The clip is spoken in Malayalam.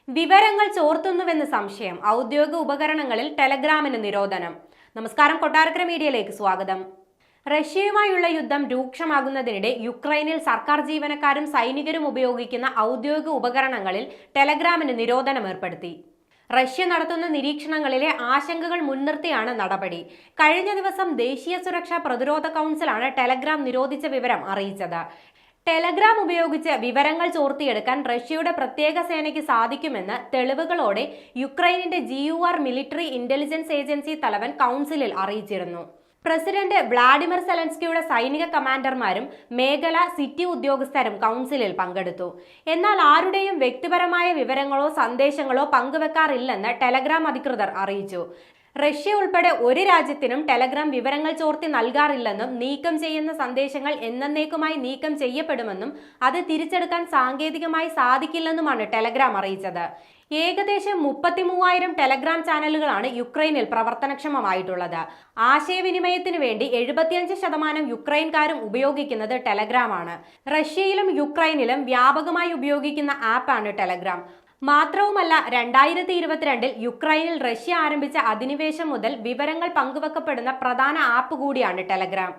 വിവരങ്ങൾ ചോർത്തുന്നുവെന്ന് സംശയം. ഔദ്യോഗിക ഉപകരണങ്ങളിൽ ടെലഗ്രാമിന് നിരോധനം. നമസ്കാരം, കൊട്ടാരക്കര മീഡിയയിലേക്ക് സ്വാഗതം. റഷ്യയുമായുള്ള യുദ്ധം രൂക്ഷമാകുന്നതിനിടെ യുക്രൈനിൽ സർക്കാർ ജീവനക്കാരും സൈനികരും ഉപയോഗിക്കുന്ന ഔദ്യോഗിക ഉപകരണങ്ങളിൽ ടെലഗ്രാമിന് നിരോധനം ഏർപ്പെടുത്തി. റഷ്യ നടത്തുന്ന നിരീക്ഷണങ്ങളിലെ ആശങ്കകൾ മുൻനിർത്തിയാണ് നടപടി. കഴിഞ്ഞ ദിവസം ദേശീയ സുരക്ഷാ പ്രതിരോധ കൗൺസിലാണ് ടെലഗ്രാം നിരോധിച്ച വിവരം അറിയിച്ചത്. ടെലഗ്രാം ഉപയോഗിച്ച് വിവരങ്ങൾ ചോർത്തിയെടുക്കാൻ റഷ്യയുടെ പ്രത്യേക സേനയ്ക്ക് സാധിക്കുമെന്ന് തെളിവുകളോടെ യുക്രൈനിന്റെ GUR മിലിറ്ററി ഇന്റലിജൻസ് ഏജൻസി തലവൻ കൗൺസിലിൽ അറിയിച്ചിരുന്നു. പ്രസിഡന്റ് വ്ളാഡിമിർ സെലൻസ്കിയുടെ സൈനിക കമാൻഡർമാരും മേഖല സിറ്റി ഉദ്യോഗസ്ഥരും കൗൺസിലിൽ പങ്കെടുത്തു. എന്നാൽ ആരുടെയും വ്യക്തിപരമായ വിവരങ്ങളോ സന്ദേശങ്ങളോ പങ്കുവെക്കാറില്ലെന്ന് ടെലഗ്രാം അധികൃതർ അറിയിച്ചു. റഷ്യ ഉൾപ്പെടെ ഒരു രാജ്യത്തിനും ടെലഗ്രാം വിവരങ്ങൾ ചോർത്തി നൽകാറില്ലെന്നും നീക്കം ചെയ്യുന്ന സന്ദേശങ്ങൾ എന്നേക്കുമായി നീക്കം ചെയ്യപ്പെടുമെന്നും അത് തിരിച്ചെടുക്കാൻ സാങ്കേതികമായി സാധിക്കില്ലെന്നുമാണ് ടെലഗ്രാം അറിയിച്ചത്. ഏകദേശം 33,000 ടെലഗ്രാം ചാനലുകളാണ് യുക്രൈനിൽ പ്രവർത്തനക്ഷമമായിട്ടുള്ളത്. ആശയവിനിമയത്തിനു വേണ്ടി 75% യുക്രൈൻകാരും ഉപയോഗിക്കുന്നത് ടെലഗ്രാമാണ്. റഷ്യയിലും യുക്രൈനിലും വ്യാപകമായി ഉപയോഗിക്കുന്ന ആപ്പാണ് ടെലഗ്രാം. മാത്രവുമല്ല, 2022 യുക്രൈനിൽ റഷ്യ ആരംഭിച്ച അധിനിവേശം മുതൽ വിവരങ്ങൾ പങ്കുവെക്കപ്പെടുന്ന പ്രധാന ആപ്പ് കൂടിയാണ് ടെലഗ്രാം.